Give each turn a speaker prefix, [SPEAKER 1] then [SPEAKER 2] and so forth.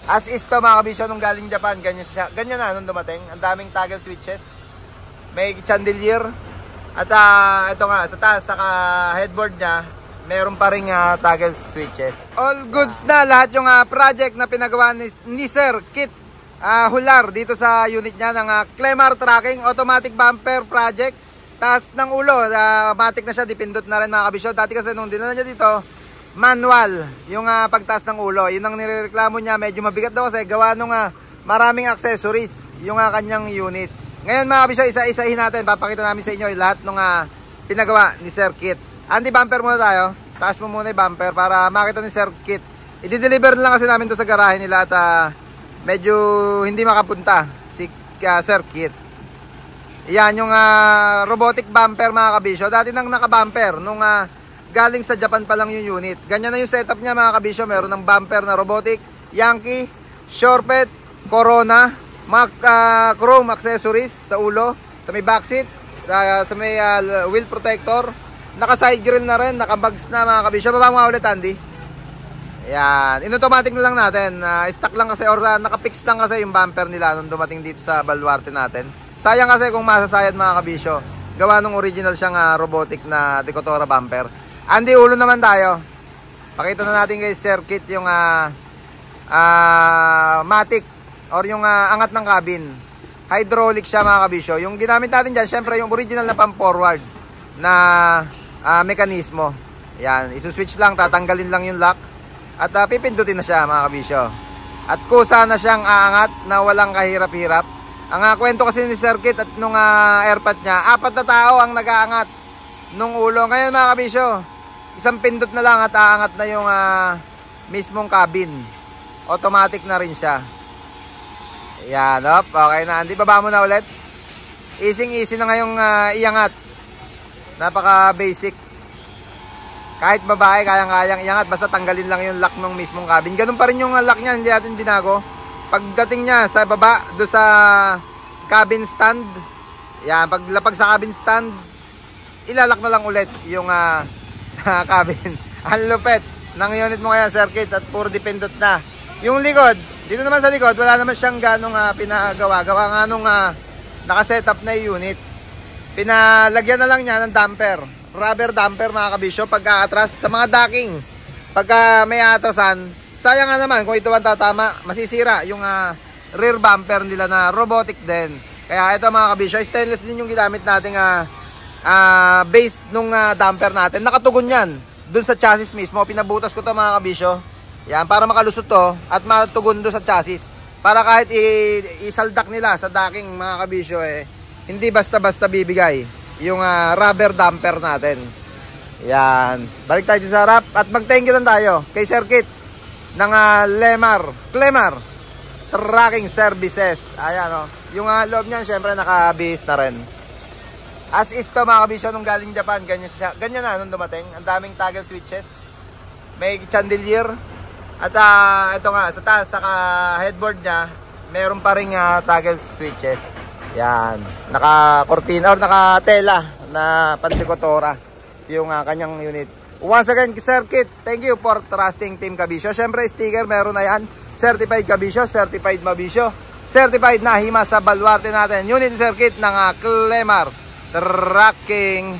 [SPEAKER 1] As is to mga kabisyo, nung galing Japan, ganyan siya. Ganyan na nung dumating. Ang daming toggle switches. May chandelier. At ito nga, sa taas, saka headboard niya, meron pa rin toggle switches. All goods na, lahat yung project na pinagawa ni Sir Kit Hular dito sa unit niya ng Clemar Tracking Automatic Bumper Project. Taas ng ulo, matic na siya, dipindot na rin mga kabisyo. Dati kasi nung dinala niya dito, manual yung pagtaas ng ulo. Yun ang nirereklamo niya, medyo mabigat daw kasi gawa nung maraming accessories yung kanyang unit. Ngayon mga kabisyo, isa-isahin natin, papakita namin sa inyo lahat ng pinagawa ni Sir Kit. Anti-bumper muna tayo, taas mo muna yung bumper para makita ni Sir Kit. I-deliver lang kasi namin to sa garahe nila at medyo hindi makapunta si Sir Kit. Yan yung robotic bumper mga kabisyo. Dati nang naka-bumper nung galing sa Japan pa lang yung unit. Ganyan na yung setup niya mga kabisyo. Meron ng bumper na robotic, Yankee, Shorepet, Corona, chrome accessories sa ulo, sa may backseat, sa may wheel protector. Naka side grill na rin, naka bags na mga kabisyo. Baba mo ulit Andy. Yan, in-automatic na lang natin. Stock lang kasi or naka-fix lang kasi yung bumper nila nung dumating dito sa Baluarte natin. Sayang kasi kung masasayad mga kabisyo. Gawa nung original siyang robotic na Decotora bumper. Andy, ulo naman tayo. Pakita na natin kay Sir Kit yung matic or yung angat ng cabin. Hydraulic siya mga kabisyo. Yung ginamit natin dyan, syempre yung original na pump forward na mekanismo. Yan, isuswitch lang, tatanggalin lang yung lock at pipindutin na siya mga kabisyo. At kusa na siyang aangat na walang kahirap-hirap. Ang kwento kasi ni Sir Kit at nung airpot niya, 4 na tao ang nag-aangat nung ulo. Ngayon mga kabisyo, isang pindot na lang at aangat na yung mismong cabin. Automatic na rin siya. Yan, op. Okay na. Andy, baba mo na ulit. Easy na ngayong iangat. Napaka basic. Kahit babae, kayang-kayang iangat. Basta tanggalin lang yung lock ng mismong cabin. Ganun pa rin yung lock niya, hindi natin binago. Pagdating niya sa baba, doon sa cabin stand, yan, paglapag sa cabin stand, ilalak na lang ulit yung cabin. Ang lupet ng unit mo kaya Sir Kit at puro dipindot na. Yung likod, dito naman sa likod, wala naman siyang ganong pinagawa. Gawa nga nung nakasetup na yung unit. Pinalagyan na lang niya ng damper. Rubber damper mga kabisyo pagka atras sa mga docking. Pagka may atrasan, sayang nga naman kung ito ang tatama, masisira yung rear bumper nila na robotic din. Kaya ito mga kabisyo, stainless din yung ginamit nating base nung damper natin. Nakatugon yan dun sa chassis mismo. Pinabutas ko to mga kabisyo. Yan, para makalusot to at matugon dun sa chassis. Para kahit isaldak nila sa docking mga kabisyo hindi basta-basta bibigay yung rubber damper natin. Yan, balik tayo sa harap at mag-thank you lang tayo kay Sir Kit ng Clemar Tracking Services. Ayan yung loob niyan syempre naka-base na rin. As is to mga kabisyo, nung galing Japan, ganyan siya. Ganyan na nung dumating. Ang daming toggle switches. May chandelier. At ito nga, sa taas, saka headboard niya, meron pa rin toggle switches. Yan. Naka-cortina or naka-tela na pan-Decotora yung kanyang unit. Once again, Sir Kit, thank you for trusting Team Kabisyo. Siyempre, sticker meron na yan. Certified Kabisyo, Certified Mabisyo, Certified na hima sa Baluarte natin. Unit Sir Kit ng Clemar Tracking